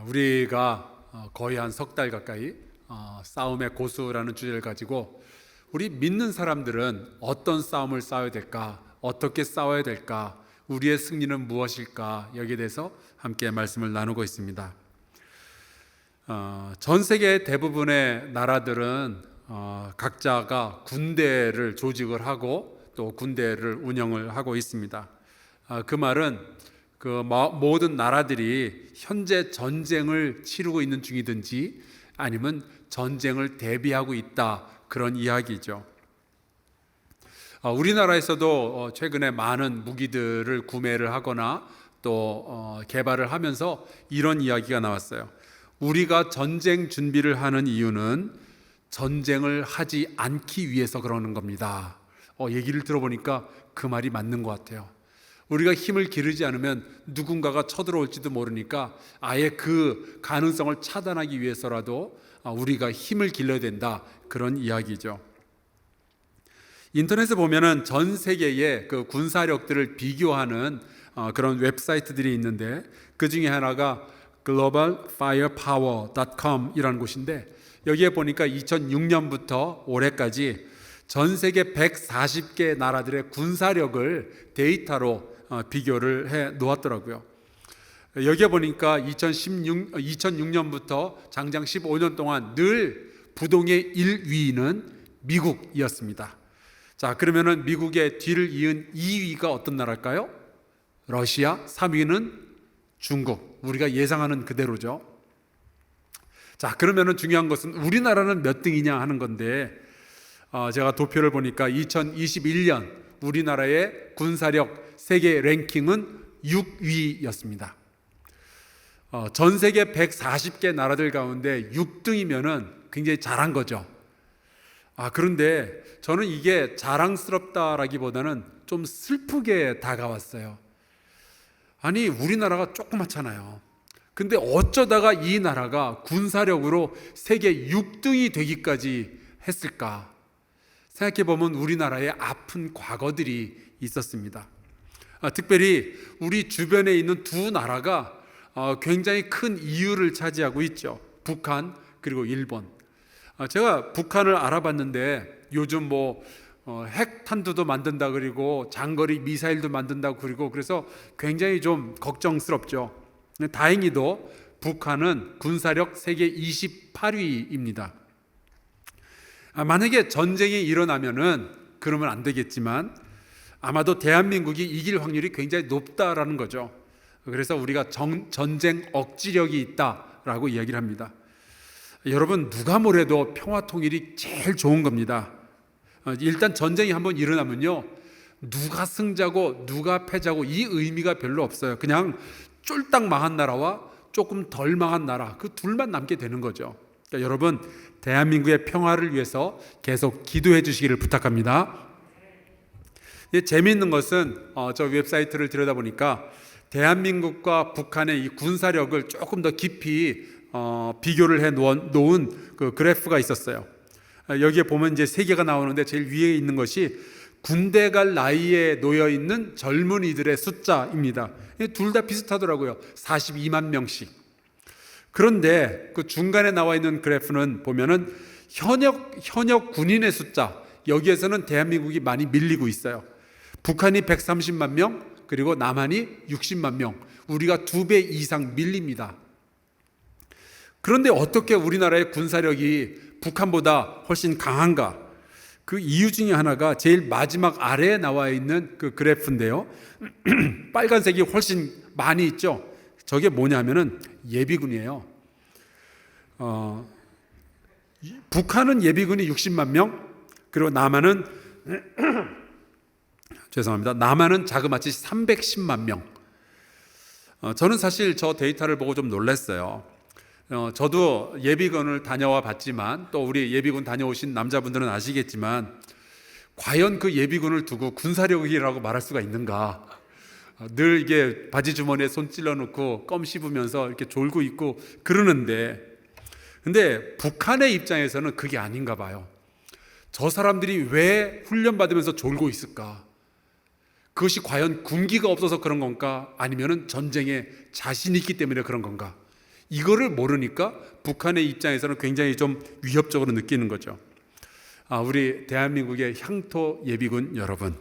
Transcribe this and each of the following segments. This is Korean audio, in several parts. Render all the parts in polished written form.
우리가 거의 한 석 달 가까이 싸움의 고수라는 주제를 가지고 우리 믿는 사람들은 어떤 싸움을 싸워야 될까, 어떻게 싸워야 될까, 우리의 승리는 무엇일까, 여기에 대해서 함께 말씀을 나누고 있습니다. 전 세계 대부분의 나라들은 각자가 군대를 조직을 하고 또 군대를 운영을 하고 있습니다. 그 말은 그 모든 나라들이 현재 전쟁을 치르고 있는 중이든지 아니면 전쟁을 대비하고 있다, 그런 이야기죠. 우리나라에서도 최근에 많은 무기들을 구매를 하거나 또 개발을 하면서 이런 이야기가 나왔어요. 우리가 전쟁 준비를 하는 이유는 전쟁을 하지 않기 위해서 그러는 겁니다. 얘기를 들어보니까 그 말이 맞는 것 같아요. 우리가 힘을 기르지 않으면 누군가가 쳐들어올지도 모르니까 아예 그 가능성을 차단하기 위해서라도 우리가 힘을 길러야 된다, 그런 이야기죠. 인터넷에 보면은 전 세계의 그 군사력들을 비교하는 그런 웹사이트들이 있는데 그 중에 하나가 globalfirepower.com 이라는 곳인데 여기에 보니까 2006년부터 올해까지 전 세계 140개 나라들의 군사력을 데이터로 비교를 해 놓았더라고요. 여기에 보니까 2006년부터 장장 15년 동안 늘 부동의 1위는 미국이었습니다. 자, 그러면은 미국의 뒤를 이은 2위가 어떤 나라일까요? 러시아. 3위는 중국. 우리가 예상하는 그대로죠. 자, 그러면은 중요한 것은 우리나라는 몇 등이냐 하는 건데, 제가 도표를 보니까 2021년 우리나라의 군사력 세계 랭킹은 6위였습니다. 전 세계 140개 나라들 가운데 6등이면은 굉장히 잘한 거죠. 그런데 저는 이게 자랑스럽다라기보다는 좀 슬프게 다가왔어요. 아니, 우리나라가 조그맣잖아요. 근데 어쩌다가 이 나라가 군사력으로 세계 6등이 되기까지 했을까? 생각해보면 우리나라의 아픈 과거들이 있었습니다. 특별히 우리 주변에 있는 두 나라가 굉장히 큰 이유를 차지하고 있죠. 북한 그리고 일본. 제가 북한을 알아봤는데 요즘 핵탄두도 만든다 그리고 장거리 미사일도 만든다고 그리고 그래서 굉장히 좀 걱정스럽죠. 다행히도 북한은 군사력 세계 28위입니다. 만약에 전쟁이 일어나면은 그러면 안 되겠지만 아마도 대한민국이 이길 확률이 굉장히 높다라는 거죠. 그래서 우리가 전쟁 억지력이 있다라고 이야기를 합니다. 여러분, 누가 뭐래도 평화 통일이 제일 좋은 겁니다. 일단 전쟁이 한번 일어나면요, 누가 승자고 누가 패자고 이 의미가 별로 없어요. 그냥 쫄딱 망한 나라와 조금 덜 망한 나라, 그 둘만 남게 되는 거죠. 그러니까 여러분, 대한민국의 평화를 위해서 계속 기도해 주시기를 부탁합니다. 재미있는 것은 저 웹사이트를 들여다보니까 대한민국과 북한의 이 군사력을 조금 더 깊이 비교를 해 놓은 그 그래프가 있었어요. 여기에 보면 이제 세 개가 나오는데 제일 위에 있는 것이 군대 갈 나이에 놓여 있는 젊은이들의 숫자입니다. 둘 다 비슷하더라고요. 42만 명씩. 그런데 그 중간에 나와 있는 그래프는 보면은 현역 군인의 숫자, 여기에서는 대한민국이 많이 밀리고 있어요. 북한이 130만 명, 그리고 남한이 60만 명, 우리가 2배 이상 밀립니다. 그런데 어떻게 우리나라의 군사력이 북한보다 훨씬 강한가? 그 이유 중에 하나가 제일 마지막 아래에 나와 있는 그 그래프인데요. 빨간색이 훨씬 많이 있죠. 저게 뭐냐면은 예비군이에요. 북한은 예비군이 60만 명, 그리고 남한은 남한은 자그마치 310만 명. 저는 사실 저 데이터를 보고 좀 놀랐어요. 저도 예비군을 다녀와 봤지만 또 우리 예비군 다녀오신 남자분들은 아시겠지만 과연 그 예비군을 두고 군사력이라고 말할 수가 있는가? 늘 이게 바지 주머니에 손 찔러 놓고 껌 씹으면서 이렇게 졸고 있고 그러는데, 근데 북한의 입장에서는 그게 아닌가 봐요. 저 사람들이 왜 훈련받으면서 졸고 있을까? 그것이 과연 군기가 없어서 그런 건가? 아니면은 전쟁에 자신이 있기 때문에 그런 건가? 이거를 모르니까 북한의 입장에서는 굉장히 좀 위협적으로 느끼는 거죠. 우리 대한민국의 향토 예비군 여러분,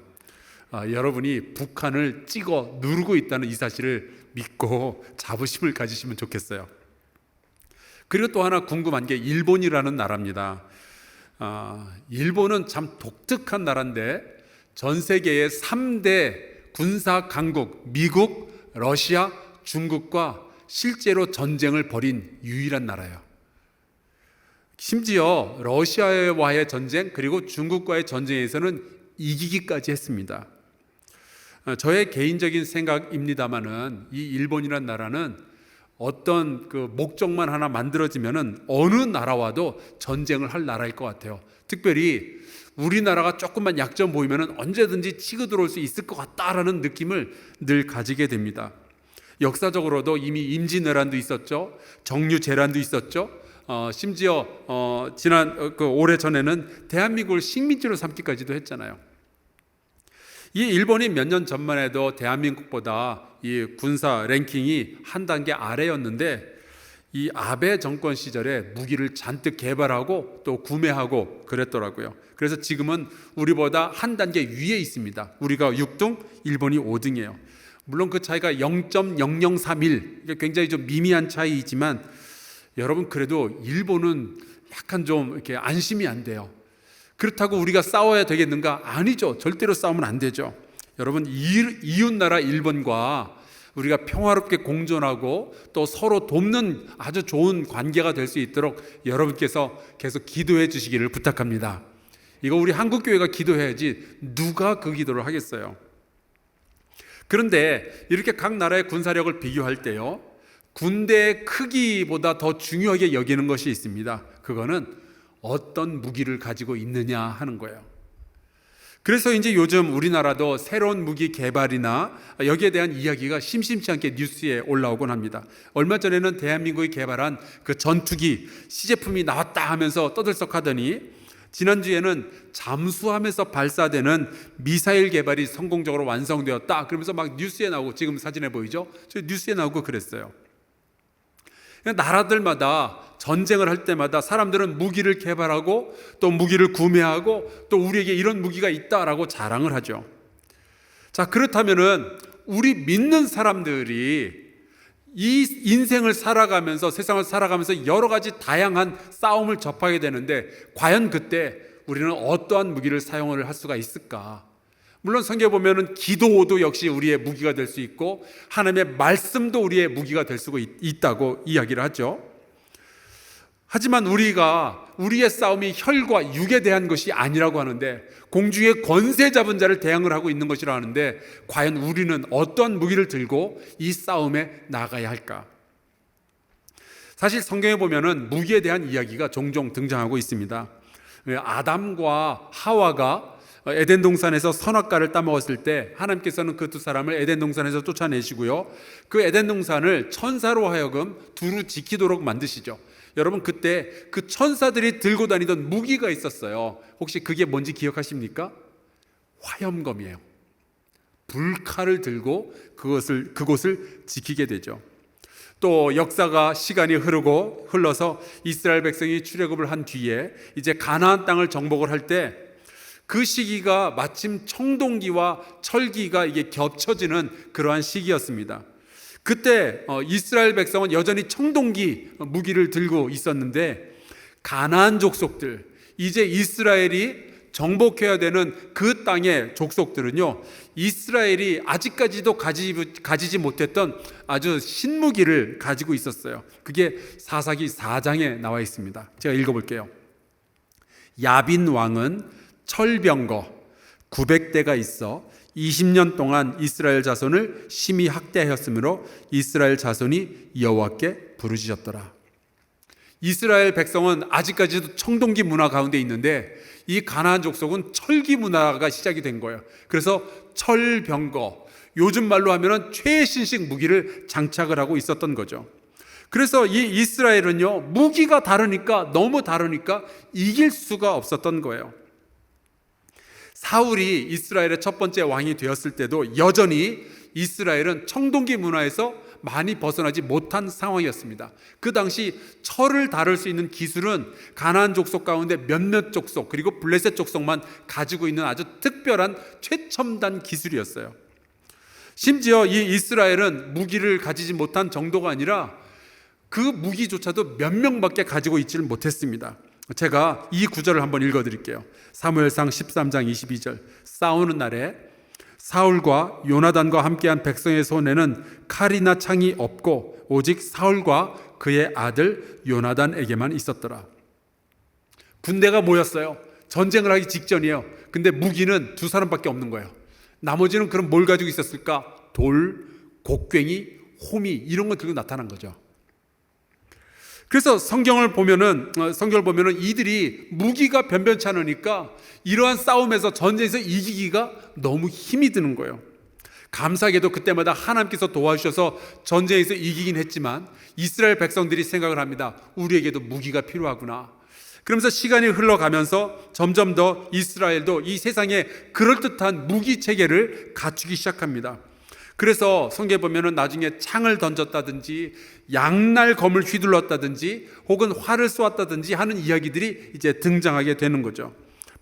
여러분이 북한을 찍어 누르고 있다는 이 사실을 믿고 자부심을 가지시면 좋겠어요. 그리고 또 하나 궁금한 게 일본이라는 나라입니다. 일본은 참 독특한 나라인데 전 세계의 3대 군사 강국 미국, 러시아, 중국과 실제로 전쟁을 벌인 유일한 나라예요. 심지어 러시아와의 전쟁 그리고 중국과의 전쟁에서는 이기기까지 했습니다. 저의 개인적인 생각입니다마는 이 일본이라는 나라는 어떤 그 목적만 하나 만들어지면은 어느 나라와도 전쟁을 할 나라일 것 같아요. 특별히 우리나라가 조금만 약점 보이면은 언제든지 치고 들어올 수 있을 것 같다라는 느낌을 늘 가지게 됩니다. 역사적으로도 이미 임진왜란도 있었죠. 정유재란도 있었죠. 심지어 오래 전에는 대한민국을 식민지로 삼기까지도 했잖아요. 이 일본이 몇 년 전만 해도 대한민국보다 이 군사 랭킹이 한 단계 아래였는데 이 아베 정권 시절에 무기를 잔뜩 개발하고 또 구매하고 그랬더라고요. 그래서 지금은 우리보다 한 단계 위에 있습니다. 우리가 6등, 일본이 5등이에요. 물론 그 차이가 0.0031, 굉장히 좀 미미한 차이이지만 여러분 그래도 일본은 약간 좀 이렇게 안심이 안 돼요. 그렇다고 우리가 싸워야 되겠는가? 아니죠. 절대로 싸우면 안 되죠. 여러분 이웃나라 일본과 우리가 평화롭게 공존하고 또 서로 돕는 아주 좋은 관계가 될 수 있도록 여러분께서 계속 기도해 주시기를 부탁합니다. 이거 우리 한국교회가 기도해야지 누가 그 기도를 하겠어요. 그런데 이렇게 각 나라의 군사력을 비교할 때요, 군대의 크기보다 더 중요하게 여기는 것이 있습니다. 그거는 어떤 무기를 가지고 있느냐 하는 거예요. 그래서 이제 요즘 우리나라도 새로운 무기 개발이나 여기에 대한 이야기가 심심치 않게 뉴스에 올라오곤 합니다. 얼마 전에는 대한민국이 개발한 그 전투기 시제품이 나왔다 하면서 떠들썩하더니 지난주에는 잠수함에서 발사되는 미사일 개발이 성공적으로 완성되었다 그러면서 막 뉴스에 나오고, 지금 사진에 보이죠? 저 뉴스에 나오고 그랬어요. 나라들마다 전쟁을 할 때마다 사람들은 무기를 개발하고 또 무기를 구매하고 또 우리에게 이런 무기가 있다라고 자랑을 하죠. 자, 그렇다면은 우리 믿는 사람들이 이 인생을 살아가면서, 세상을 살아가면서 여러 가지 다양한 싸움을 접하게 되는데 과연 그때 우리는 어떠한 무기를 사용을 할 수가 있을까? 물론 성경에 보면은 기도도 역시 우리의 무기가 될 수 있고 하나님의 말씀도 우리의 무기가 될 수 있다고 이야기를 하죠. 하지만 우리의 싸움이 혈과 육에 대한 것이 아니라고 하는데, 공중의 권세 잡은 자를 대항을 하고 있는 것이라 하는데, 과연 우리는 어떠한 무기를 들고 이 싸움에 나가야 할까? 사실 성경에 보면은 무기에 대한 이야기가 종종 등장하고 있습니다. 아담과 하와가 에덴 동산에서 선악과를 따먹었을 때 하나님께서는 그 두 사람을 에덴 동산에서 쫓아내시고요, 그 에덴 동산을 천사로 하여금 두루 지키도록 만드시죠. 여러분, 그때 그 천사들이 들고 다니던 무기가 있었어요. 혹시 그게 뭔지 기억하십니까? 화염검이에요. 불칼을 들고 그곳을 지키게 되죠. 또 역사가 시간이 흘러서 이스라엘 백성이 출애굽을 한 뒤에 이제 가나안 땅을 정복을 할 때 그 시기가 마침 청동기와 철기가 이게 겹쳐지는 그러한 시기였습니다. 그때 이스라엘 백성은 여전히 청동기 무기를 들고 있었는데, 가나안 족속들, 이제 이스라엘이 정복해야 되는 그 땅의 족속들은요, 이스라엘이 아직까지도 가지지 못했던 아주 신무기를 가지고 있었어요. 그게 사사기 4장에 나와 있습니다. 제가 읽어볼게요. 야빈 왕은 철병거 900대가 있어 20년 동안 이스라엘 자손을 심히 학대하였으므로 이스라엘 자손이 여호와께 부르짖었더라. 이스라엘 백성은 아직까지도 청동기 문화 가운데 있는데 이 가나안 족속은 철기 문화가 시작이 된 거예요. 그래서 철병거, 요즘 말로 하면은 최신식 무기를 장착을 하고 있었던 거죠. 그래서 이 이스라엘은요, 무기가 너무 다르니까 이길 수가 없었던 거예요. 사울이 이스라엘의 첫 번째 왕이 되었을 때도 여전히 이스라엘은 청동기 문화에서 많이 벗어나지 못한 상황이었습니다. 그 당시 철을 다룰 수 있는 기술은 가나안 족속 가운데 몇몇 족속 그리고 블레셋 족속만 가지고 있는 아주 특별한 최첨단 기술이었어요. 심지어 이 이스라엘은 무기를 가지지 못한 정도가 아니라 그 무기조차도 몇 명밖에 가지고 있지를 못했습니다. 제가 이 구절을 한번 읽어드릴게요. 사무엘상 13장 22절. 싸우는 날에 사울과 요나단과 함께한 백성의 손에는 칼이나 창이 없고 오직 사울과 그의 아들 요나단에게만 있었더라. 군대가 모였어요. 전쟁을 하기 직전이에요. 근데 무기는 두 사람밖에 없는 거예요. 나머지는 그럼 뭘 가지고 있었을까? 돌, 곡괭이, 호미 이런 거 들고 나타난 거죠. 그래서 성경을 보면은 이들이 무기가 변변치 않으니까 이러한 싸움에서 전쟁에서 이기기가 너무 힘이 드는 거예요. 감사하게도 그때마다 하나님께서 도와주셔서 전쟁에서 이기긴 했지만 이스라엘 백성들이 생각을 합니다. 우리에게도 무기가 필요하구나. 그러면서 시간이 흘러가면서 점점 더 이스라엘도 이 세상에 그럴듯한 무기 체계를 갖추기 시작합니다. 그래서 성경에 보면은 나중에 창을 던졌다든지 양날검을 휘둘렀다든지 혹은 활을 쏘았다든지 하는 이야기들이 이제 등장하게 되는 거죠.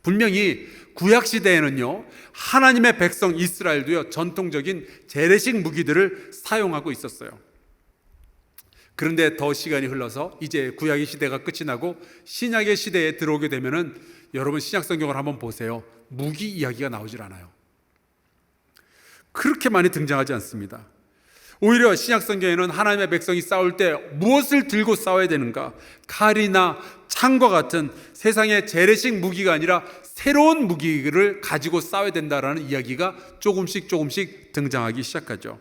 분명히 구약 시대에는요, 하나님의 백성 이스라엘도요, 전통적인 재래식 무기들을 사용하고 있었어요. 그런데 더 시간이 흘러서 이제 구약의 시대가 끝이 나고 신약의 시대에 들어오게 되면은 여러분 신약 성경을 한번 보세요. 무기 이야기가 나오질 않아요. 그렇게 많이 등장하지 않습니다. 오히려 신약 성경에는 하나님의 백성이 싸울 때 무엇을 들고 싸워야 되는가? 칼이나 창과 같은 세상의 재래식 무기가 아니라 새로운 무기를 가지고 싸워야 된다라는 이야기가 조금씩 등장하기 시작하죠.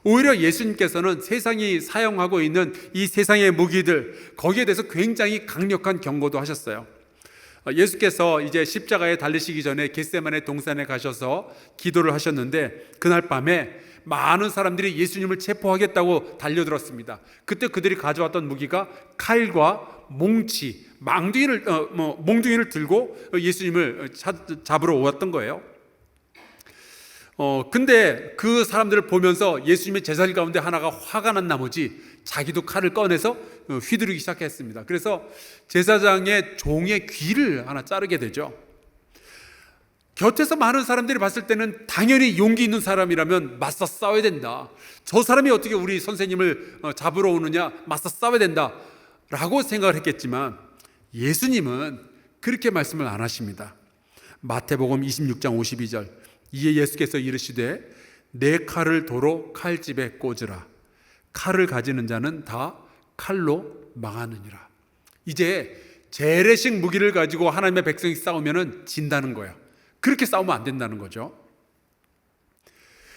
오히려 예수님께서는 세상이 사용하고 있는 이 세상의 무기들, 거기에 대해서 굉장히 강력한 경고도 하셨어요. 예수께서 이제 십자가에 달리시기 전에 겟세마네 동산에 가셔서 기도를 하셨는데 그날 밤에 많은 사람들이 예수님을 체포하겠다고 달려들었습니다. 그때 그들이 가져왔던 무기가 칼과 몽치, 몽둥이를 들고 예수님을 잡으러 왔던 거예요. 근데 그 사람들을 보면서 예수님의 제자들 가운데 하나가 화가 난 나머지 자기도 칼을 꺼내서 휘두르기 시작했습니다. 그래서 제사장의 종의 귀를 하나 자르게 되죠. 곁에서 많은 사람들이 봤을 때는 당연히 용기 있는 사람이라면 맞서 싸워야 된다. 저 사람이 어떻게 우리 선생님을 잡으러 오느냐, 맞서 싸워야 된다 라고 생각을 했겠지만 예수님은 그렇게 말씀을 안 하십니다. 마태복음 26장 52절. 이에 예수께서 이르시되 내 칼을 도로 칼집에 꽂으라. 칼을 가지는 자는 다 칼로 망하느니라. 이제 재래식 무기를 가지고 하나님의 백성이 싸우면 진다는 거예요. 그렇게 싸우면 안 된다는 거죠.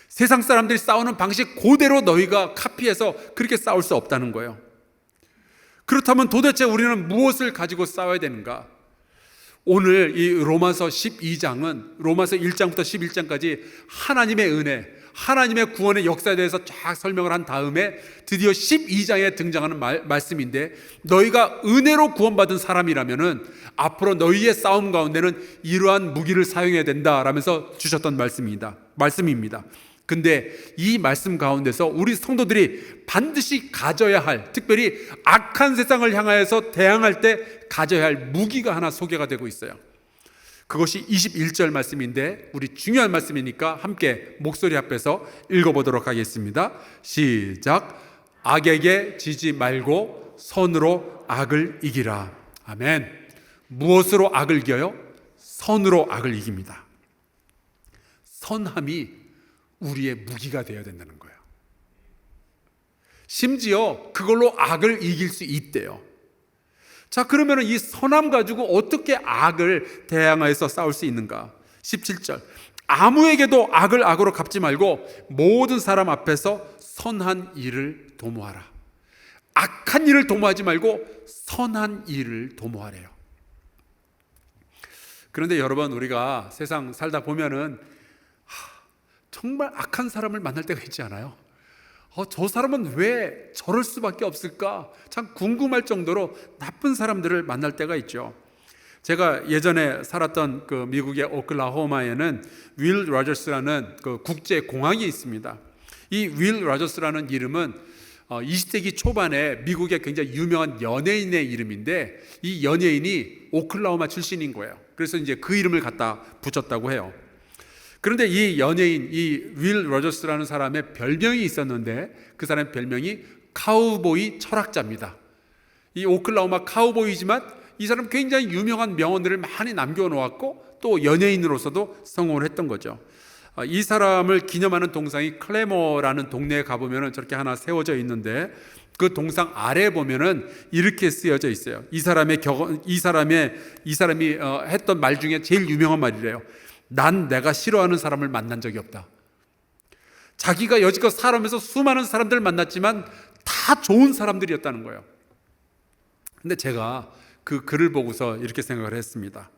세상 사람들이 싸우는 방식 그대로 너희가 카피해서 그렇게 싸울 수 없다는 거예요. 그렇다면 도대체 우리는 무엇을 가지고 싸워야 되는가? 오늘 이 로마서 12장은 로마서 1장부터 11장까지 하나님의 은혜, 하나님의 구원의 역사에 대해서 쫙 설명을 한 다음에 드디어 12장에 등장하는 말씀인데, 너희가 은혜로 구원받은 사람이라면은 앞으로 너희의 싸움 가운데는 이러한 무기를 사용해야 된다라면서 주셨던 말씀입니다. 근데 이 말씀 가운데서 우리 성도들이 반드시 가져야 할, 특별히 악한 세상을 향하여서 대항할 때 가져야 할 무기가 하나 소개가 되고 있어요. 그것이 21절 말씀인데 우리 중요한 말씀이니까 함께 목소리 앞에서 읽어보도록 하겠습니다. 시작. 악에게 지지 말고 선으로 악을 이기라. 아멘. 무엇으로 악을 이겨요? 선으로 악을 이깁니다. 선함이 우리의 무기가 되어야 된다는 거예요. 심지어 그걸로 악을 이길 수 있대요. 자, 그러면 이 선함 가지고 어떻게 악을 대항해서 싸울 수 있는가? 17절. 아무에게도 악을 악으로 갚지 말고 모든 사람 앞에서 선한 일을 도모하라. 악한 일을 도모하지 말고 선한 일을 도모하래요. 그런데 여러분, 우리가 세상 살다 보면은 정말 악한 사람을 만날 때가 있지 않아요? 저 사람은 왜 저럴 수밖에 없을까? 참 궁금할 정도로 나쁜 사람들을 만날 때가 있죠. 제가 예전에 살았던 그 미국의 오클라호마에는 윌 로저스라는 그 국제 공항이 있습니다. 이 윌 로저스라는 이름은 20세기 초반에 미국의 굉장히 유명한 연예인의 이름인데, 이 연예인이 오클라호마 출신인 거예요. 그래서 이제 그 이름을 갖다 붙였다고 해요. 그런데 이 연예인, 이 윌 로저스라는 사람의 별명이 있었는데, 그 사람의 별명이 카우보이 철학자입니다. 이 오클라호마 카우보이지만 이 사람 굉장히 유명한 명언들을 많이 남겨놓았고, 또 연예인으로서도 성공을 했던 거죠. 이 사람을 기념하는 동상이 클레모라는 동네에 가보면 저렇게 하나 세워져 있는데, 그 동상 아래에 보면은 이렇게 쓰여져 있어요. 이 사람이 했던 말 중에 제일 유명한 말이래요. 난 내가 싫어하는 사람을 만난 적이 없다. 자기가 여지껏 살아오면서 수많은 사람들을 만났지만 다 좋은 사람들이었다는 거예요. 근데 제가 그 글을 보고서 이렇게 생각을 했습니다.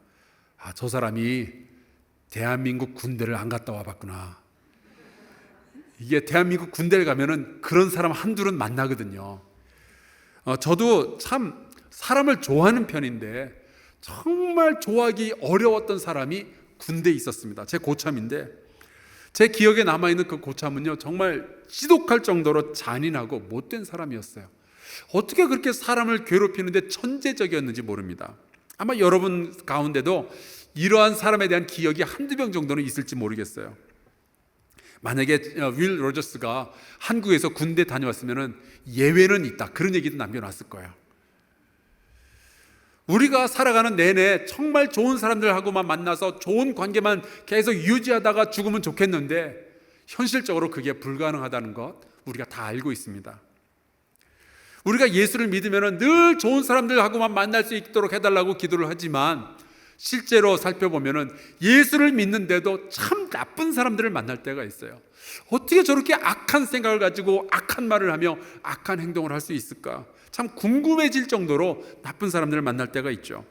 저 사람이 대한민국 군대를 안 갔다 와봤구나. 이게 대한민국 군대를 가면은 그런 사람 한둘은 만나거든요. 저도 참 사람을 좋아하는 편인데 정말 좋아하기 어려웠던 사람이 군대에 있었습니다. 제 고참인데, 제 기억에 남아있는 그 고참은요, 정말 지독할 정도로 잔인하고 못된 사람이었어요. 어떻게 그렇게 사람을 괴롭히는데 천재적이었는지 모릅니다. 아마 여러분 가운데도 이러한 사람에 대한 기억이 한두 명 정도는 있을지 모르겠어요. 만약에 윌 로저스가 한국에서 군대 다녀왔으면 예외는 있다, 그런 얘기도 남겨놨을 거예요. 우리가 살아가는 내내 정말 좋은 사람들하고만 만나서 좋은 관계만 계속 유지하다가 죽으면 좋겠는데, 현실적으로 그게 불가능하다는 것 우리가 다 알고 있습니다. 우리가 예수를 믿으면 늘 좋은 사람들하고만 만날 수 있도록 해달라고 기도를 하지만, 실제로 살펴보면 예수를 믿는데도 참 나쁜 사람들을 만날 때가 있어요. 어떻게 저렇게 악한 생각을 가지고 악한 말을 하며 악한 행동을 할 수 있을까? 참 궁금해질 정도로 나쁜 사람들을 만날 때가 있죠.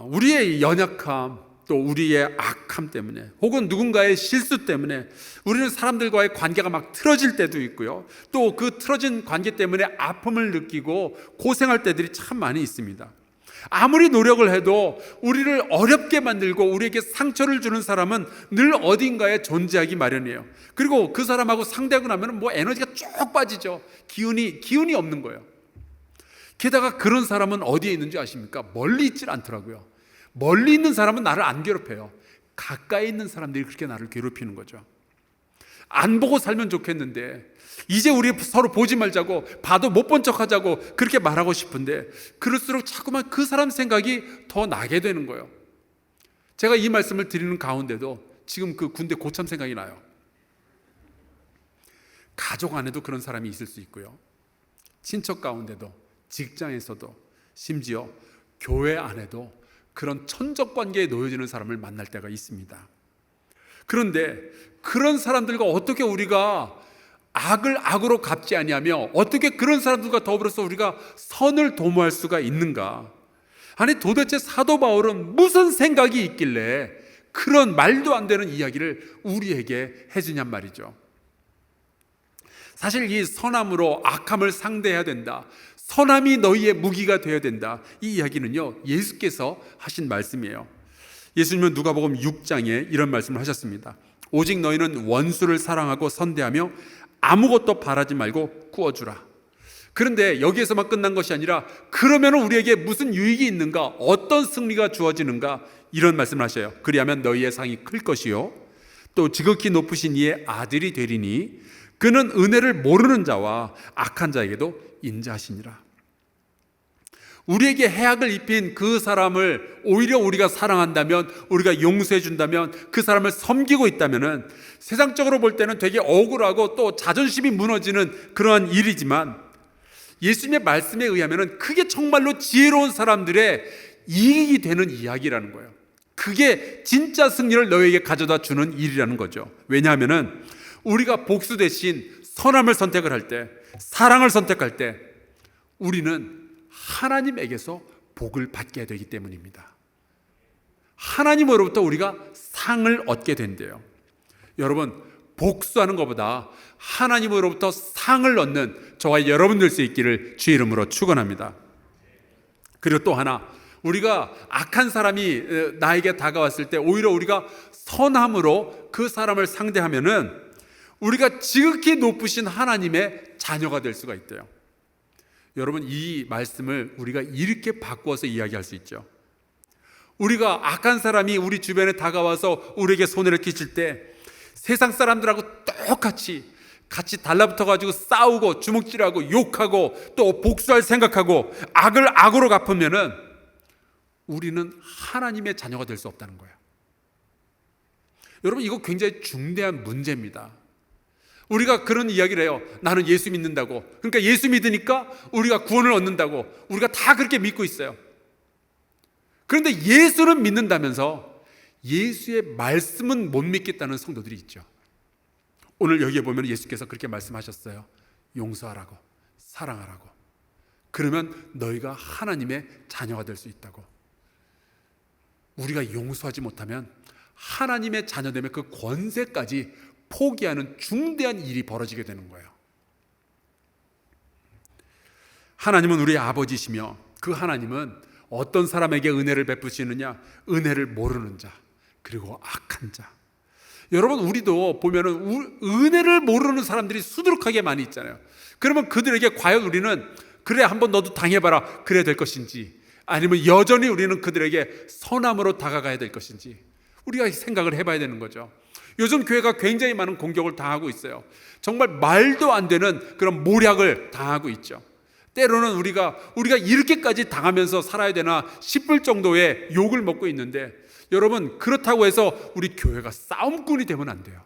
우리의 연약함, 또 우리의 악함 때문에, 혹은 누군가의 실수 때문에 우리는 사람들과의 관계가 막 틀어질 때도 있고요, 또 그 틀어진 관계 때문에 아픔을 느끼고 고생할 때들이 참 많이 있습니다. 아무리 노력을 해도 우리를 어렵게 만들고 우리에게 상처를 주는 사람은 늘 어딘가에 존재하기 마련이에요. 그리고 그 사람하고 상대하고 나면 뭐 에너지가 쭉 빠지죠. 기운이 없는 거예요. 게다가 그런 사람은 어디에 있는지 아십니까? 멀리 있질 않더라고요. 멀리 있는 사람은 나를 안 괴롭혀요. 가까이 있는 사람들이 그렇게 나를 괴롭히는 거죠. 안 보고 살면 좋겠는데, 이제 우리 서로 보지 말자고, 봐도 못 본 척 하자고 그렇게 말하고 싶은데, 그럴수록 자꾸만 그 사람 생각이 더 나게 되는 거예요. 제가 이 말씀을 드리는 가운데도 지금 그 군대 고참 생각이 나요. 가족 안에도 그런 사람이 있을 수 있고요, 친척 가운데도, 직장에서도, 심지어 교회 안에도 그런 천적 관계에 놓여지는 사람을 만날 때가 있습니다. 그런데 그런 사람들과 어떻게 우리가 악을 악으로 갚지 아니하며 어떻게 그런 사람들과 더불어서 우리가 선을 도모할 수가 있는가? 아니, 도대체 사도 바울은 무슨 생각이 있길래 그런 말도 안 되는 이야기를 우리에게 해주냔 말이죠. 사실 이 선함으로 악함을 상대해야 된다, 선함이 너희의 무기가 되어야 된다, 이 이야기는요, 예수께서 하신 말씀이에요. 예수님은 누가복음 6장에 이런 말씀을 하셨습니다. 오직 너희는 원수를 사랑하고 선대하며 아무것도 바라지 말고 구워주라. 그런데 여기에서만 끝난 것이 아니라, 그러면 우리에게 무슨 유익이 있는가, 어떤 승리가 주어지는가, 이런 말씀을 하셔요. 그리하면 너희의 상이 클 것이요 또 지극히 높으신 이의 아들이 되리니 그는 은혜를 모르는 자와 악한 자에게도 인자하시니라. 우리에게 해악을 입힌 그 사람을 오히려 우리가 사랑한다면, 우리가 용서해 준다면, 그 사람을 섬기고 있다면, 세상적으로 볼 때는 되게 억울하고 또 자존심이 무너지는 그러한 일이지만, 예수님의 말씀에 의하면 그게 정말로 지혜로운 사람들의 이익이 되는 이야기라는 거예요. 그게 진짜 승리를 너에게 가져다 주는 일이라는 거죠. 왜냐하면 우리가 복수 대신 선함을 선택을 할 때, 사랑을 선택할 때, 우리는 하나님에게서 복을 받게 되기 때문입니다. 하나님으로부터 우리가 상을 얻게 된대요. 여러분, 복수하는 것보다 하나님으로부터 상을 얻는 저와 여러분 될 수 있기를 주의 이름으로 축원합니다. 그리고 또 하나, 우리가 악한 사람이 나에게 다가왔을 때 오히려 우리가 선함으로 그 사람을 상대하면은 우리가 지극히 높으신 하나님의 자녀가 될 수가 있대요. 여러분, 이 말씀을 우리가 이렇게 바꾸어서 이야기할 수 있죠. 우리가 악한 사람이 우리 주변에 다가와서 우리에게 손해를 끼칠 때 세상 사람들하고 똑같이 같이 달라붙어가지고 싸우고 주먹질하고 욕하고 또 복수할 생각하고 악을 악으로 갚으면은 우리는 하나님의 자녀가 될 수 없다는 거예요. 여러분, 이거 굉장히 중대한 문제입니다. 우리가 그런 이야기를 해요. 나는 예수 믿는다고. 그러니까 예수 믿으니까 우리가 구원을 얻는다고. 우리가 다 그렇게 믿고 있어요. 그런데 예수는 믿는다면서 예수의 말씀은 못 믿겠다는 성도들이 있죠. 오늘 여기에 보면 예수께서 그렇게 말씀하셨어요. 용서하라고, 사랑하라고. 그러면 너희가 하나님의 자녀가 될 수 있다고. 우리가 용서하지 못하면 하나님의 자녀됨의 그 권세까지 포기하는 중대한 일이 벌어지게 되는 거예요. 하나님은 우리의 아버지시며 그 하나님은 어떤 사람에게 은혜를 베푸시느냐? 은혜를 모르는 자, 그리고 악한 자. 여러분, 우리도 보면은 은혜를 모르는 사람들이 수두룩하게 많이 있잖아요. 그러면 그들에게 과연 우리는 그래 한번 너도 당해봐라 그래야 될 것인지, 아니면 여전히 우리는 그들에게 선함으로 다가가야 될 것인지 우리가 생각을 해봐야 되는 거죠. 요즘 교회가 굉장히 많은 공격을 당하고 있어요. 정말 말도 안 되는 그런 모략을 당하고 있죠. 때로는 우리가 이렇게까지 당하면서 살아야 되나 싶을 정도의 욕을 먹고 있는데, 여러분, 그렇다고 해서 우리 교회가 싸움꾼이 되면 안 돼요.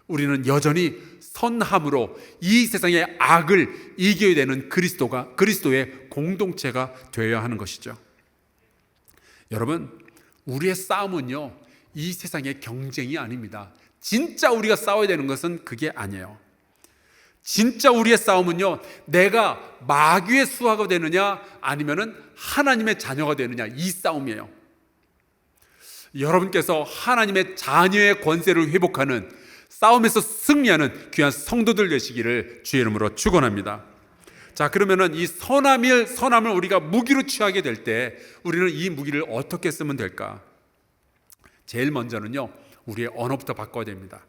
우리는 여전히 선함으로 이 세상의 악을 이겨야 되는 그리스도의 공동체가 되어야 하는 것이죠. 여러분, 우리의 싸움은요, 이 세상의 경쟁이 아닙니다. 진짜 우리가 싸워야 되는 것은 그게 아니에요. 진짜 우리의 싸움은요, 내가 마귀의 수하가 되느냐 아니면은 하나님의 자녀가 되느냐, 이 싸움이에요. 여러분께서 하나님의 자녀의 권세를 회복하는 싸움에서 승리하는 귀한 성도들 되시기를 주의 이름으로 축원합니다. 자, 그러면은 이 선함을 우리가 무기로 취하게 될 때 우리는 이 무기를 어떻게 쓰면 될까? 제일 먼저는요, 우리의 언어부터 바꿔야 됩니다.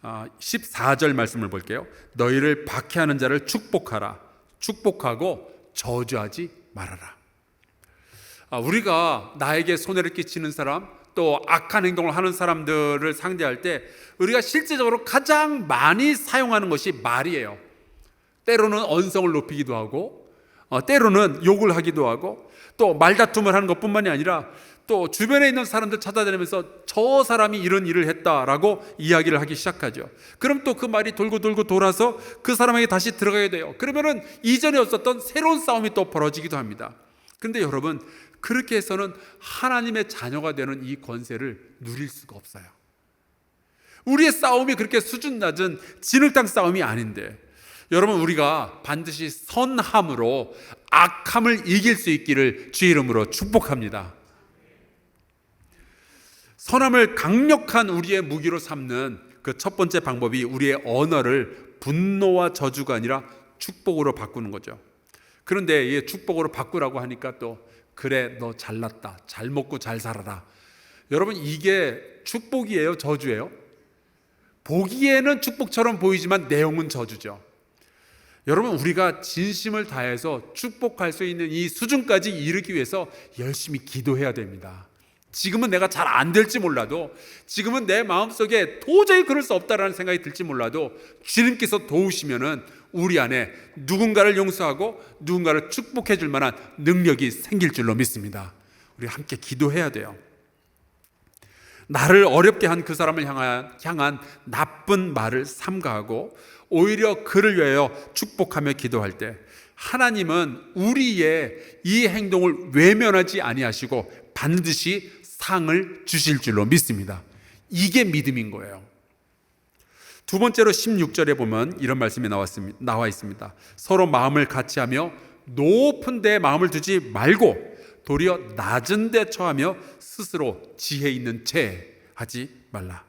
14절 말씀을 볼게요. 너희를 박해하는 자를 축복하라. 축복하고 저주하지 말아라. 우리가 나에게 손해를 끼치는 사람, 또 악한 행동을 하는 사람들을 상대할 때 우리가 실제적으로 가장 많이 사용하는 것이 말이에요. 때로는 언성을 높이기도 하고, 때로는 욕을 하기도 하고, 또 말다툼을 하는 것뿐만이 아니라 또 주변에 있는 사람들 찾아다니면서 저 사람이 이런 일을 했다라고 이야기를 하기 시작하죠. 그럼 또 그 말이 돌고 돌아서 그 사람에게 다시 들어가게 돼요. 그러면은 이전에 없었던 새로운 싸움이 또 벌어지기도 합니다. 그런데 여러분, 그렇게 해서는 하나님의 자녀가 되는 이 권세를 누릴 수가 없어요. 우리의 싸움이 그렇게 수준 낮은 진흙탕 싸움이 아닌데, 여러분, 우리가 반드시 선함으로 악함을 이길 수 있기를 주의 이름으로 축복합니다. 선함을 강력한 우리의 무기로 삼는 그 첫 번째 방법이 우리의 언어를 분노와 저주가 아니라 축복으로 바꾸는 거죠. 그런데 이 축복으로 바꾸라고 하니까 또 그래, 너 잘났다, 잘 먹고 잘 살아라. 여러분, 이게 축복이에요, 저주예요? 보기에는 축복처럼 보이지만 내용은 저주죠. 여러분, 우리가 진심을 다해서 축복할 수 있는 이 수준까지 이르기 위해서 열심히 기도해야 됩니다. 지금은 내가 잘 안 될지 몰라도, 지금은 내 마음속에 도저히 그럴 수 없다라는 생각이 들지 몰라도 주님께서 도우시면은 우리 안에 누군가를 용서하고 누군가를 축복해 줄 만한 능력이 생길 줄로 믿습니다. 우리 함께 기도해야 돼요. 나를 어렵게 한 그 사람을 향한 나쁜 말을 삼가하고 오히려 그를 위하여 축복하며 기도할 때 하나님은 우리의 이 행동을 외면하지 아니하시고 반드시 상을 주실 줄로 믿습니다. 이게 믿음인 거예요. 두 번째로 16절에 보면 이런 말씀이 나와 있습니다. 서로 마음을 같이하며 높은 데 마음을 두지 말고 도리어 낮은 데 처하며 스스로 지혜 있는 채 하지 말라.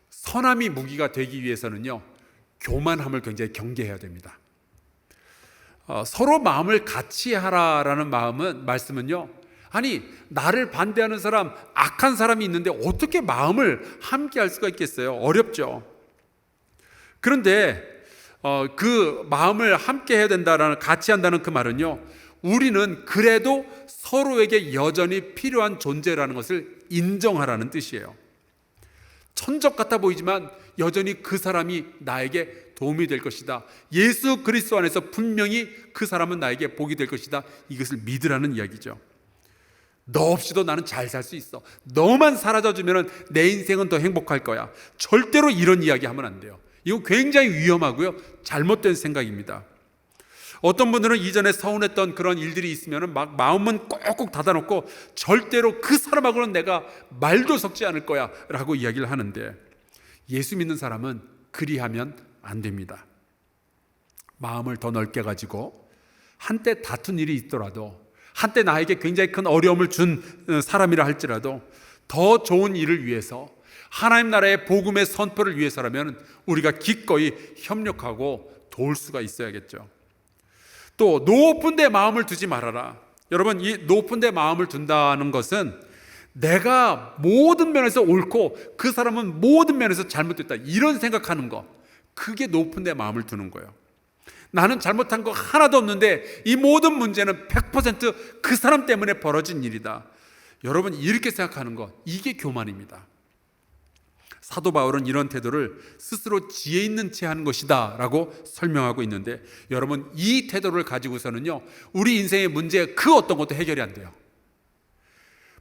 선함이 무기가 되기 위해서는요, 교만함을 굉장히 경계해야 됩니다. 서로 마음을 같이 하라라는 말씀은요, 아니, 나를 반대하는 사람, 악한 사람이 있는데 어떻게 마음을 함께 할 수가 있겠어요? 어렵죠. 그런데 그 마음을 함께 해야 된다라는, 같이 한다는 그 말은요, 우리는 그래도 서로에게 여전히 필요한 존재라는 것을 인정하라는 뜻이에요. 천적 같아 보이지만 여전히 그 사람이 나에게 도움이 될 것이다. 예수 그리스도 안에서 분명히 그 사람은 나에게 복이 될 것이다. 이것을 믿으라는 이야기죠. 너 없이도 나는 잘 살 수 있어. 너만 사라져주면 내 인생은 더 행복할 거야. 절대로 이런 이야기 하면 안 돼요. 이건 굉장히 위험하고요, 잘못된 생각입니다. 어떤 분들은 이전에 서운했던 그런 일들이 있으면 막 마음은 꼭꼭 닫아놓고 절대로 그 사람하고는 내가 말도 섞지 않을 거야 라고 이야기를 하는데, 예수 믿는 사람은 그리하면 안 됩니다. 마음을 더 넓게 가지고 한때 다툰 일이 있더라도, 한때 나에게 굉장히 큰 어려움을 준 사람이라 할지라도 더 좋은 일을 위해서, 하나님 나라의 복음의 선포를 위해서라면 우리가 기꺼이 협력하고 도울 수가 있어야겠죠. 또 높은 데 마음을 두지 말아라. 여러분, 이 높은 데 마음을 둔다는 것은 내가 모든 면에서 옳고 그 사람은 모든 면에서 잘못됐다, 이런 생각하는 거, 그게 높은 데 마음을 두는 거예요. 나는 잘못한 거 하나도 없는데 이 모든 문제는 100% 그 사람 때문에 벌어진 일이다. 여러분, 이렇게 생각하는 거, 이게 교만입니다. 사도 바울은 이런 태도를 스스로 지혜 있는 채 하는 것이다 라고 설명하고 있는데, 여러분, 이 태도를 가지고서는요, 우리 인생의 문제 그 어떤 것도 해결이 안 돼요.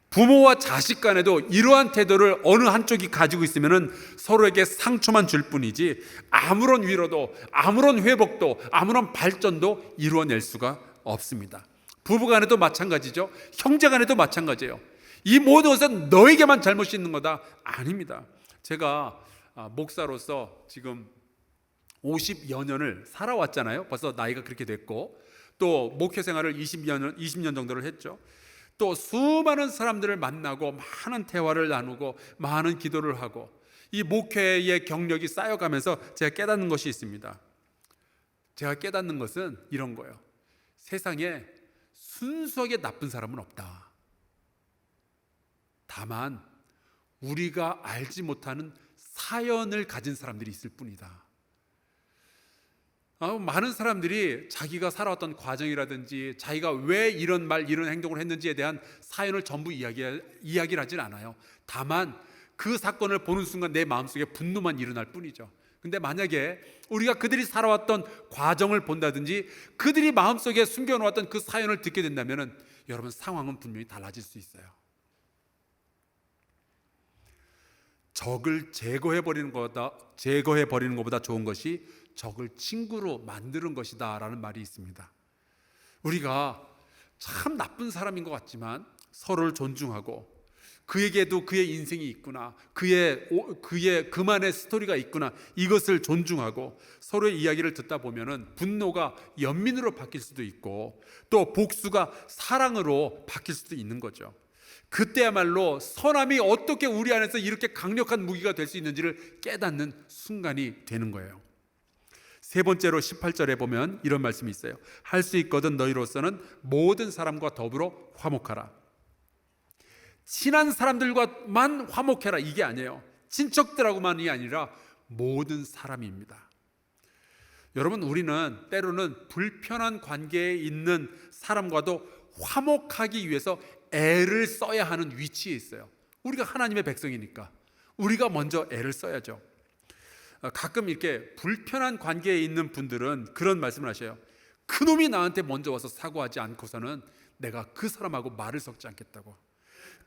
부모와 자식 간에도 이러한 태도를 어느 한쪽이 가지고 있으면 서로에게 상처만 줄 뿐이지 아무런 위로도, 아무런 회복도, 아무런 발전도 이루어낼 수가 없습니다. 부부 간에도 마찬가지죠. 형제 간에도 마찬가지예요. 이 모든 것은 너에게만 잘못이 있는 거다. 아닙니다. 제가 목사로서 지금 50여 년을 살아왔잖아요. 벌써 나이가 그렇게 됐고, 또 목회 생활을 20년 정도를 했죠. 또 수많은 사람들을 만나고 많은 대화를 나누고 많은 기도를 하고, 이 목회의 경력이 쌓여가면서 제가 깨닫는 것이 있습니다. 제가 깨닫는 것은 이런 거예요. 세상에 순수하게 나쁜 사람은 없다. 다만 우리가 알지 못하는 사연을 가진 사람들이 있을 뿐이다. 많은 사람들이 자기가 살아왔던 과정이라든지 자기가 왜 이런 말, 이런 행동을 했는지에 대한 사연을 전부 이야기를 하진 않아요. 다만 그 사건을 보는 순간 내 마음속에 분노만 일어날 뿐이죠. 근데 만약에 우리가 그들이 살아왔던 과정을 본다든지 그들이 마음속에 숨겨놓았던 그 사연을 듣게 된다면 여러분, 상황은 분명히 달라질 수 있어요. 적을 제거해버리는 것보다 좋은 것이 적을 친구로 만드는 것이다 라는 말이 있습니다. 우리가 참 나쁜 사람인 것 같지만 서로를 존중하고, 그에게도 그의 인생이 있구나, 그만의 스토리가 있구나, 이것을 존중하고 서로의 이야기를 듣다 보면은 분노가 연민으로 바뀔 수도 있고, 또 복수가 사랑으로 바뀔 수도 있는 거죠. 그때야말로 선함이 어떻게 우리 안에서 이렇게 강력한 무기가 될 수 있는지를 깨닫는 순간이 되는 거예요. 세 번째로 18절에 보면 이런 말씀이 있어요. 할 수 있거든 너희로서는 모든 사람과 더불어 화목하라. 친한 사람들과만 화목해라, 이게 아니에요. 친척들하고만이 아니라 모든 사람입니다. 여러분, 우리는 때로는 불편한 관계에 있는 사람과도 화목하기 위해서 애를 써야 하는 위치에 있어요. 우리가 하나님의 백성이니까 우리가 먼저 애를 써야죠. 가끔 이렇게 불편한 관계에 있는 분들은 그런 말씀을 하셔요. 그놈이 나한테 먼저 와서 사과하지 않고서는 내가 그 사람하고 말을 섞지 않겠다고.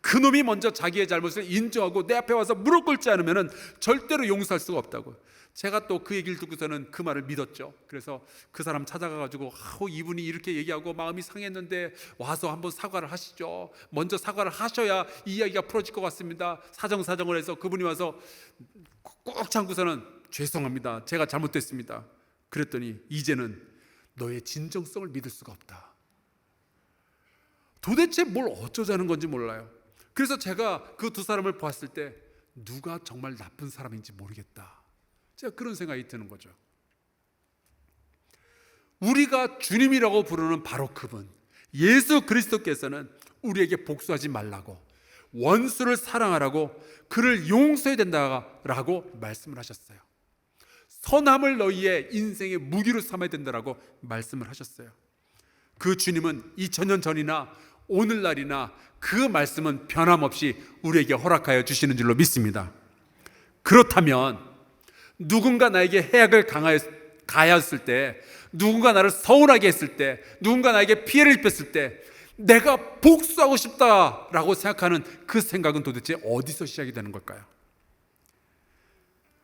그놈이 먼저 자기의 잘못을 인정하고 내 앞에 와서 무릎 꿇지 않으면 절대로 용서할 수가 없다고. 제가 또 그 얘기를 듣고서는 그 말을 믿었죠. 그래서 그 사람 찾아가가지고 이분이 이렇게 얘기하고 마음이 상했는데 와서 한번 사과를 하시죠. 먼저 사과를 하셔야 이 이야기가 풀어질 것 같습니다. 사정을 해서 그분이 와서 꼭 참고서는 죄송합니다, 제가 잘못됐습니다. 그랬더니 이제는 너의 진정성을 믿을 수가 없다. 도대체 뭘 어쩌자는 건지 몰라요. 그래서 제가 그 두 사람을 보았을 때 누가 정말 나쁜 사람인지 모르겠다, 제가 그런 생각이 드는 거죠. 우리가 주님이라고 부르는 바로 그분 예수 그리스도께서는 우리에게 복수하지 말라고, 원수를 사랑하라고, 그를 용서해야 된다라고 말씀을 하셨어요. 선함을 너희의 인생의 무기로 삼아야 된다라고 말씀을 하셨어요. 그 주님은 2000년 전이나 오늘날이나 그 말씀은 변함없이 우리에게 허락하여 주시는 줄로 믿습니다. 그렇다면 누군가 나에게 해악을 가하였을 때, 누군가 나를 서운하게 했을 때, 누군가 나에게 피해를 입혔을 때 내가 복수하고 싶다라고 생각하는 그 생각은 도대체 어디서 시작이 되는 걸까요?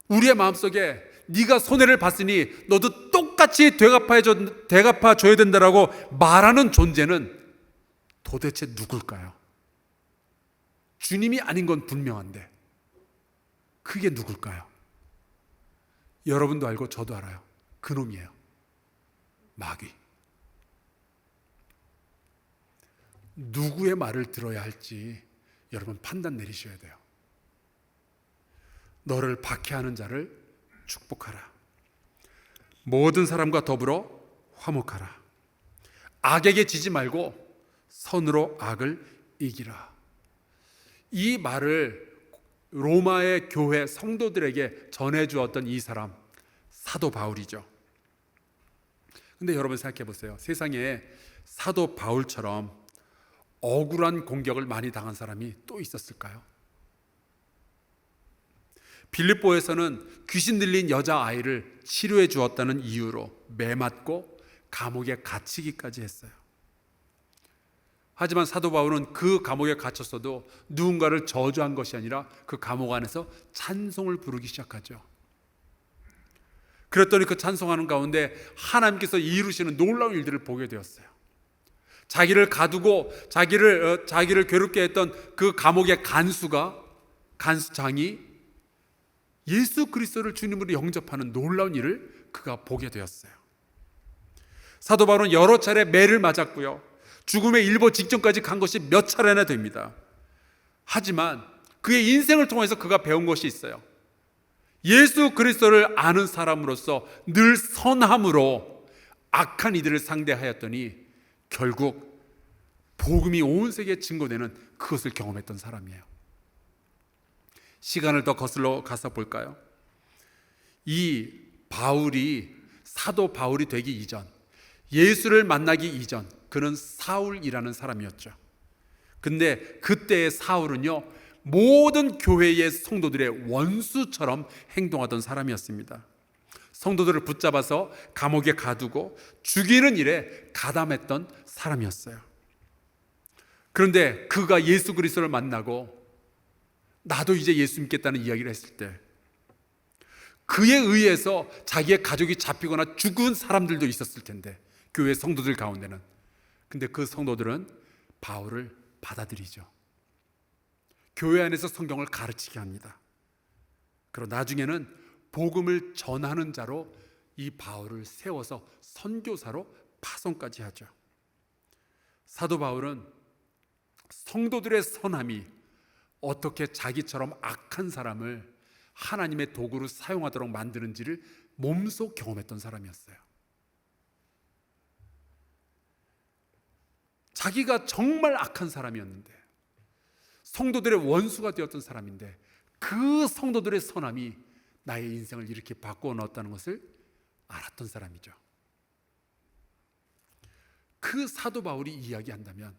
우리의 마음속에 네가 손해를 봤으니 너도 똑같이 되갚아줘야 된다라고 말하는 존재는 도대체 누굴까요? 주님이 아닌 건 분명한데 그게 누굴까요? 여러분도 알고 저도 알아요. 그놈이에요. 마귀. 누구의 말을 들어야 할지 여러분 판단 내리셔야 돼요. 너를 박해하는 자를 축복하라. 모든 사람과 더불어 화목하라. 악에게 지지 말고 선으로 악을 이기라. 이 말을 로마의 교회 성도들에게 전해주었던 이 사람, 사도 바울이죠. 근데 여러분 생각해 보세요. 세상에 사도 바울처럼 억울한 공격을 많이 당한 사람이 또 있었을까요? 빌립보에서는 귀신 들린 여자아이를 치료해 주었다는 이유로 매맞고 감옥에 갇히기까지 했어요. 하지만 사도 바울은 그 감옥에 갇혔어도 누군가를 저주한 것이 아니라 그 감옥 안에서 찬송을 부르기 시작하죠. 그랬더니 그 찬송하는 가운데 하나님께서 이루시는 놀라운 일들을 보게 되었어요. 자기를 가두고 자기를 괴롭게 했던 그 감옥의 간수장이 예수 그리스도를 주님으로 영접하는 놀라운 일을 그가 보게 되었어요. 사도 바울은 여러 차례 매를 맞았고요. 죽음의 일보 직전까지 간 것이 몇 차례나 됩니다. 하지만 그의 인생을 통해서 그가 배운 것이 있어요. 예수 그리스도를 아는 사람으로서 늘 선함으로 악한 이들을 상대하였더니 결국 복음이 온 세계에 증거되는 그것을 경험했던 사람이에요. 시간을 더 거슬러 가서 볼까요? 이 바울이 사도 바울이 되기 이전, 예수를 만나기 이전 그는 사울이라는 사람이었죠. 근데 그때의 사울은요, 모든 교회의 성도들의 원수처럼 행동하던 사람이었습니다. 성도들을 붙잡아서 감옥에 가두고 죽이는 일에 가담했던 사람이었어요. 그런데 그가 예수 그리스도를 만나고 나도 이제 예수 믿겠다는 이야기를 했을 때 그에 의해서 자기의 가족이 잡히거나 죽은 사람들도 있었을 텐데, 교회 성도들 가운데는. 근데 그 성도들은 바울을 받아들이죠. 교회 안에서 성경을 가르치게 합니다. 그리고 나중에는 복음을 전하는 자로 이 바울을 세워서 선교사로 파송까지 하죠. 사도 바울은 성도들의 선함이 어떻게 자기처럼 악한 사람을 하나님의 도구로 사용하도록 만드는지를 몸소 경험했던 사람이었어요. 자기가 정말 악한 사람이었는데, 성도들의 원수가 되었던 사람인데, 그 성도들의 선함이 나의 인생을 이렇게 바꾸어 넣었다는 것을 알았던 사람이죠. 그 사도 바울이 이야기한다면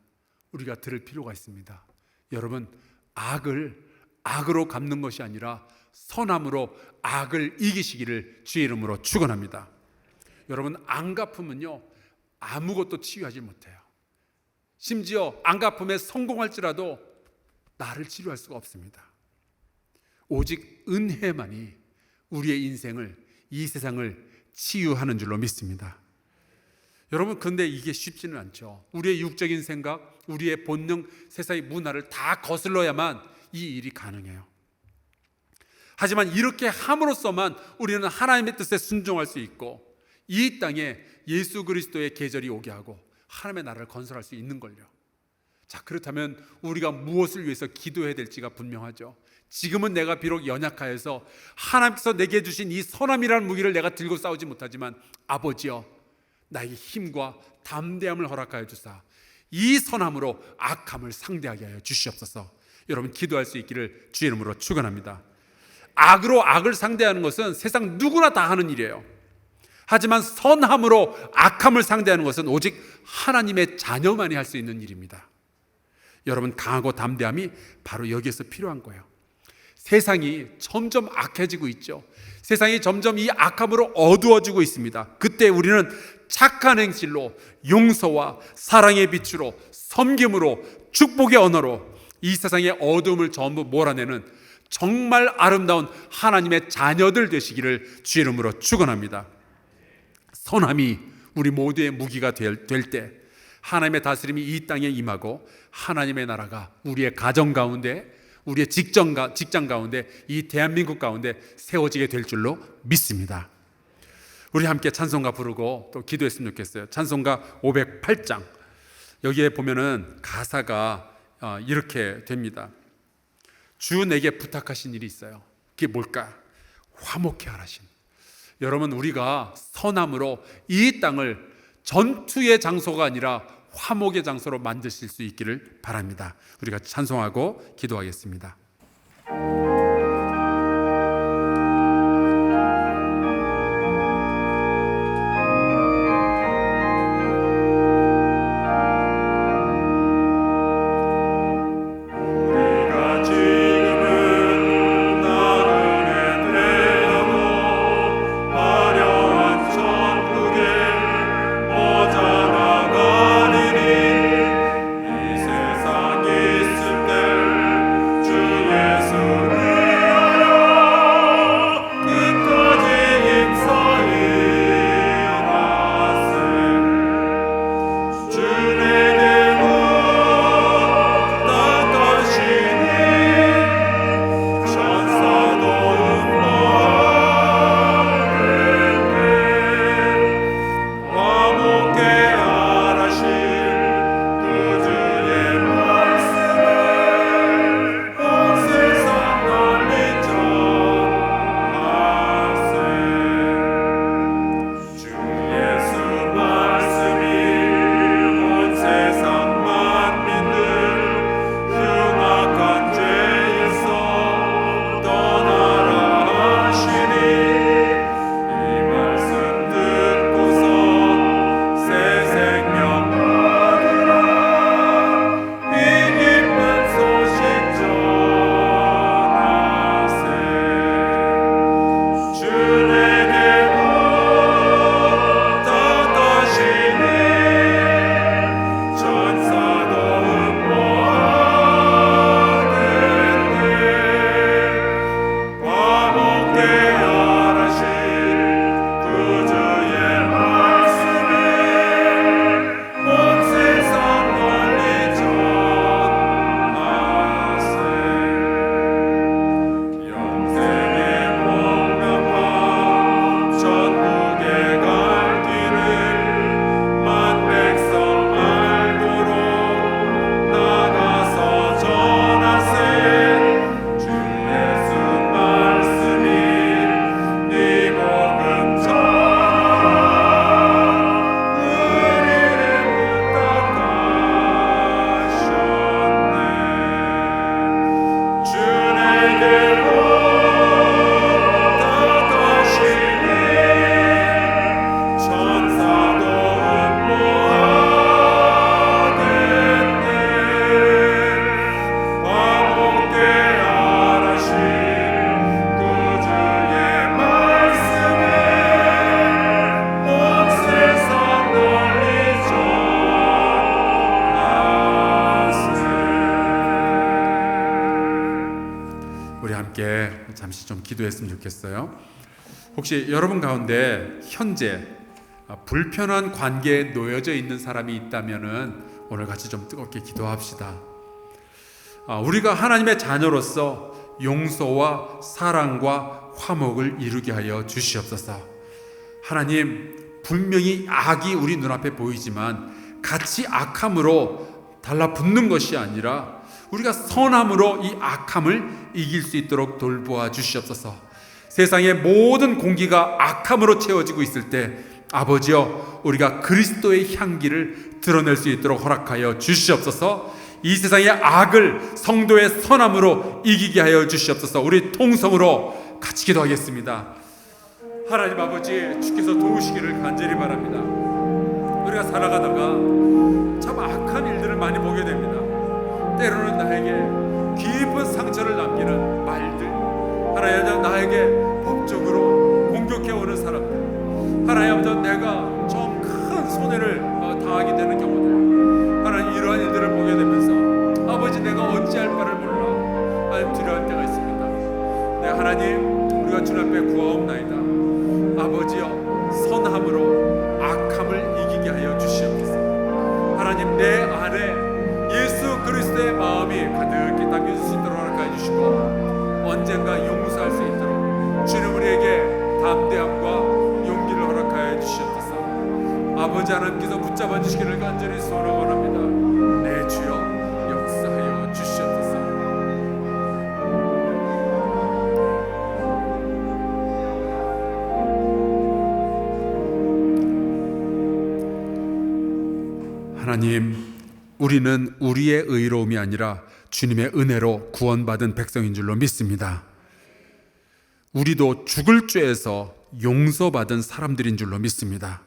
우리가 들을 필요가 있습니다. 여러분, 악을 악으로 갚는 것이 아니라 선함으로 악을 이기시기를 주의 이름으로 축원합니다. 여러분, 안 갚으면요 아무것도 치유하지 못해요. 심지어 안 갚음에 성공할지라도 나를 치료할 수가 없습니다. 오직 은혜만이 우리의 인생을, 이 세상을 치유하는 줄로 믿습니다. 여러분, 근데 이게 쉽지는 않죠. 우리의 육적인 생각, 우리의 본능, 세상의 문화를 다 거슬러야만 이 일이 가능해요. 하지만 이렇게 함으로써만 우리는 하나님의 뜻에 순종할 수 있고, 이 땅에 예수 그리스도의 계절이 오게 하고 하나님의 나라를 건설할 수 있는 걸요. 자, 그렇다면 우리가 무엇을 위해서 기도해야 될지가 분명하죠. 지금은 내가 비록 연약하여서 하나님께서 내게 주신 이 선함이라는 무기를 내가 들고 싸우지 못하지만, 아버지여, 나에게 힘과 담대함을 허락하여 주사 이 선함으로 악함을 상대하게 하여 주시옵소서. 여러분 기도할 수 있기를 주의 이름으로 축원합니다. 악으로 악을 상대하는 것은 세상 누구나 다 하는 일이에요. 하지만 선함으로 악함을 상대하는 것은 오직 하나님의 자녀만이 할 수 있는 일입니다. 여러분 강하고 담대함이 바로 여기에서 필요한 거예요. 세상이 점점 악해지고 있죠. 세상이 점점 이 악함으로 어두워지고 있습니다. 그때 우리는 착한 행실로, 용서와 사랑의 빛으로, 섬김으로, 축복의 언어로 이 세상의 어둠을 전부 몰아내는 정말 아름다운 하나님의 자녀들 되시기를 주의 이름으로 축원합니다. 선함이 우리 모두의 무기가 될 때 하나님의 다스림이 이 땅에 임하고 하나님의 나라가 우리의 가정 가운데, 우리의 직장 가운데, 이 대한민국 가운데 세워지게 될 줄로 믿습니다. 우리 함께 찬송가 부르고 또 기도했으면 좋겠어요. 찬송가 508장 여기에 보면은 가사가 이렇게 됩니다. 주 내게 부탁하신 일이 있어요. 그게 뭘까? 화목케 하라신. 여러분 우리가 선함으로 이 땅을 전투의 장소가 아니라 화목의 장소로 만드실 수 있기를 바랍니다. 우리가 찬송하고 기도하겠습니다. 잠시 좀 기도했으면 좋겠어요. 혹시 여러분 가운데 현재 불편한 관계에 놓여져 있는 사람이 있다면은 오늘 같이 좀 뜨겁게 기도합시다. 우리가 하나님의 자녀로서 용서와 사랑과 화목을 이루게 하여 주시옵소서. 하나님, 분명히 악이 우리 눈앞에 보이지만 같이 악함으로 달라붙는 것이 아니라 우리가 선함으로 이 악함을 이길 수 있도록 돌보아 주시옵소서. 세상의 모든 공기가 악함으로 채워지고 있을 때 아버지여, 우리가 그리스도의 향기를 드러낼 수 있도록 허락하여 주시옵소서. 이 세상의 악을 성도의 선함으로 이기게 하여 주시옵소서. 우리 통성으로 같이 기도하겠습니다. 하나님 아버지, 주께서 도우시기를 간절히 바랍니다. 우리가 살아가다가 참 악한 일들을 많이 보게 됩니다. 때로는 나에게 깊은 상처를 남기는 말들, 하나님 나에게 법적으로 공격해오는 사람들, 하나님 내가 좀 큰 손해를 당하게 되는 경우들, 하나님 이러한 일들을 보게 되면서 아버지 내가 어찌할 바를 몰라 하나님 두려워할 때가 있습니다. 네, 하나님 우리가 주님 앞에 구하옵나이다. 아버지여, 선함으로 악함을 이기게 하여 주시옵소서. 하나님 내 안에 예수 그리스도의 마음이 가득히 담겨질 수 있도록 허락해 주시고, 언젠가 용서할 수 있도록 주님 우리에게 담대함과 용기를 허락하여 주시옵소서. 아버지 하나님께서 붙잡아 주시기를 간절히 소원합니다. 내 주여 역사하여 주시옵소서. 하나님, 우리는 우리의 의로움이 아니라 주님의 은혜로 구원받은 백성인 줄로 믿습니다. 우리도 죽을 죄에서 용서받은 사람들인 줄로 믿습니다.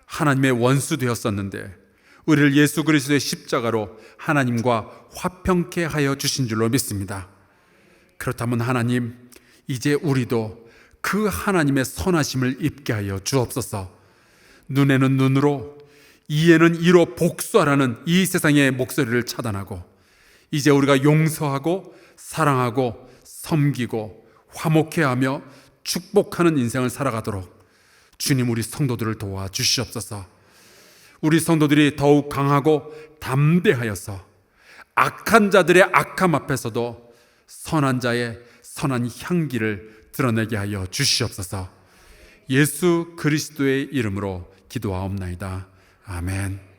하나님의 원수 되었었는데 우리를 예수 그리스도의 십자가로 하나님과 화평케 하여 주신 줄로 믿습니다. 그렇다면 하나님, 이제 우리도 그 하나님의 선하심을 입게 하여 주옵소서. 눈에는 눈으로, 이에는 이로 복수하라는 이 세상의 목소리를 차단하고, 이제 우리가 용서하고 사랑하고 섬기고 화목해하며 축복하는 인생을 살아가도록 주님 우리 성도들을 도와주시옵소서. 우리 성도들이 더욱 강하고 담대하여서 악한 자들의 악함 앞에서도 선한 자의 선한 향기를 드러내게 하여 주시옵소서. 예수 그리스도의 이름으로 기도하옵나이다. 아멘.